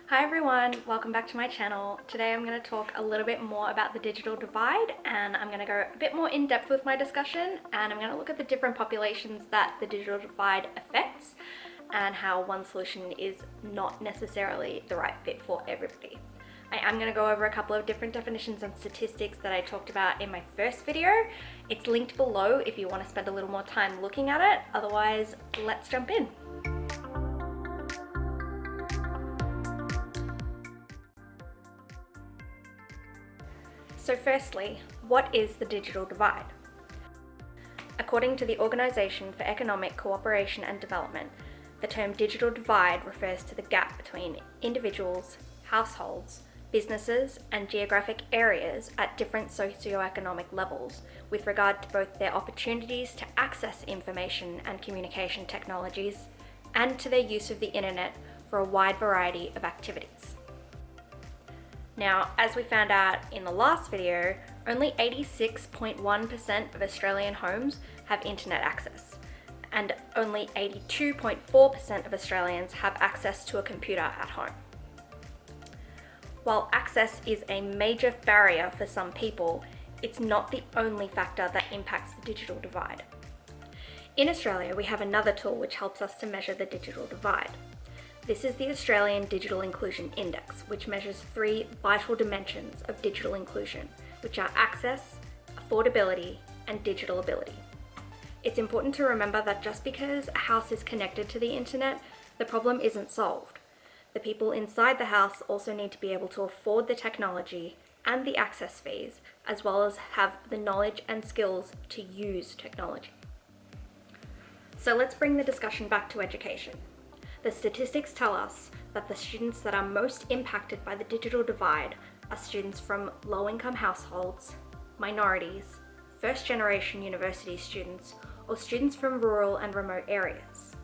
Hi everyone, welcome back to my channel. Today I'm going to talk a little bit more about the digital divide, and I'm going to go a bit more in depth with my discussion, and I'm going to look at the different populations that the digital divide affects and how one solution is not necessarily the right fit for everybody. I am going to go over a couple of different definitions and statistics that I talked about in my first video. It's linked below if you want to spend a little more time looking at it. Otherwise, let's jump in. So firstly, what is the digital divide? According to the Organisation for Economic Cooperation and Development, the term digital divide refers to the gap between individuals, households, businesses, and geographic areas at different socioeconomic levels with regard to both their opportunities to access information and communication technologies and to their use of the internet for a wide variety of activities. Now, as we found out in the last video, only 86.1% of Australian homes have internet access, and only 82.4% of Australians have access to a computer at home. While access is a major barrier for some people, it's not the only factor that impacts the digital divide. In Australia, we have another tool which helps us to measure the digital divide. This is the Australian Digital Inclusion Index, which measures three vital dimensions of digital inclusion, which are access, affordability, and digital ability. It's important to remember that just because a house is connected to the internet, the problem isn't solved. The people inside the house also need to be able to afford the technology and the access fees, as well as have the knowledge and skills to use technology. So let's bring the discussion back to education. The statistics tell us that the students that are most impacted by the digital divide are students from low-income households, minorities, first-generation university students, or students from rural and remote areas.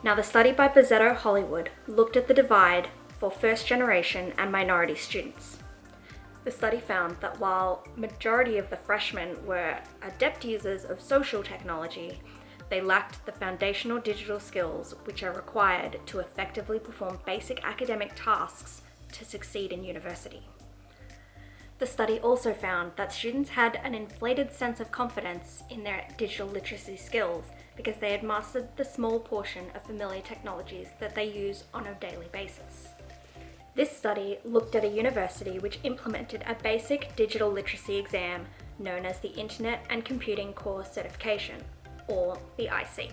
Now, the study by Buzzetto-Hollywood looked at the divide for first-generation and minority students. The study found that while majority of the freshmen were adept users of social technology, they lacked the foundational digital skills which are required to effectively perform basic academic tasks to succeed in university. The study also found that students had an inflated sense of confidence in their digital literacy skills because they had mastered the small portion of familiar technologies that they use on a daily basis. This study looked at a university which implemented a basic digital literacy exam known as the Internet and Computing Core Certification, or the IC.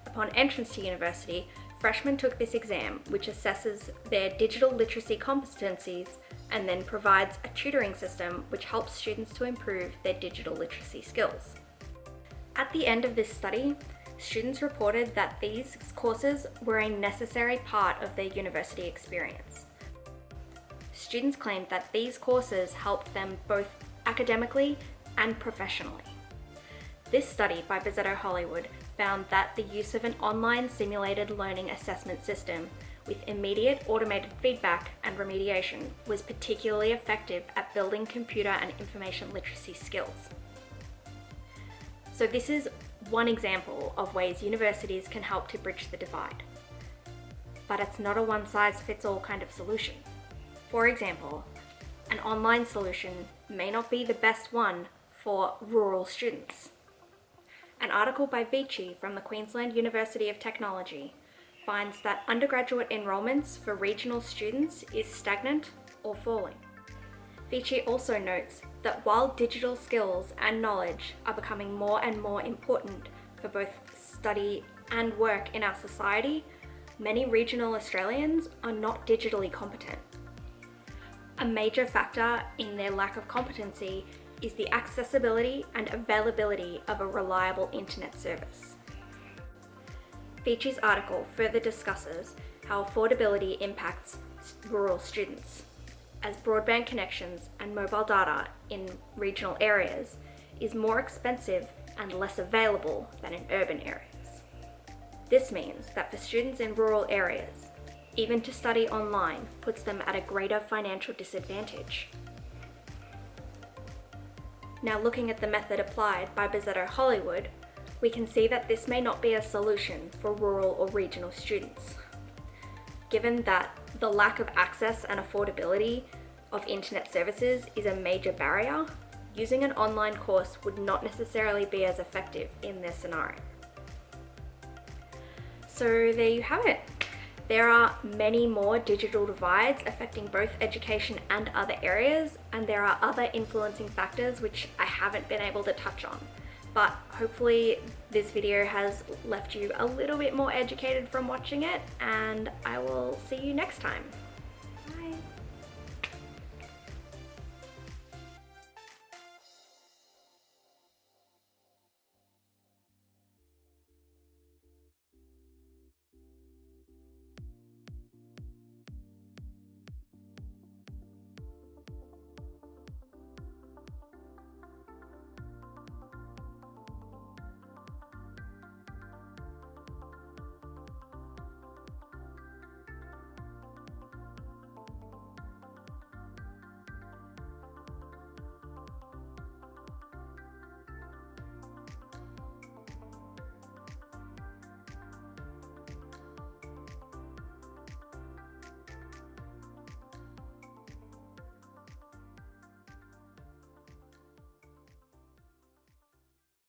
Upon entrance to university, freshmen took this exam, which assesses their digital literacy competencies and then provides a tutoring system which helps students to improve their digital literacy skills. At the end of this study, students reported that these courses were a necessary part of their university experience. Students claimed that these courses helped them both academically and professionally. This study by Buzzetto-Hollywood found that the use of an online simulated learning assessment system with immediate automated feedback and remediation was particularly effective at building computer and information literacy skills. So this is one example of ways universities can help to bridge the divide. But it's not a one-size-fits-all kind of solution. For example, an online solution may not be the best one for rural students. An article by Vichie from the Queensland University of Technology finds that undergraduate enrolments for regional students is stagnant or falling. Vichie also notes that while digital skills and knowledge are becoming more and more important for both study and work in our society, many regional Australians are not digitally competent. A major factor in their lack of competency is the accessibility and availability of a reliable internet service. Vichie's article further discusses how affordability impacts rural students, as broadband connections and mobile data in regional areas is more expensive and less available than in urban areas. This means that for students in rural areas, even to study online puts them at a greater financial disadvantage. Now, looking at the method applied by Buzzetto-Hollywood, we can see that this may not be a solution for rural or regional students. given that the lack of access and affordability of internet services is a major barrier, using an online course would not necessarily be as effective in this scenario. So there you have it. There are many more digital divides affecting both education and other areas, and there are other influencing factors which I haven't been able to touch on. But hopefully this video has left you a little bit more educated from watching it, and I will see you next time.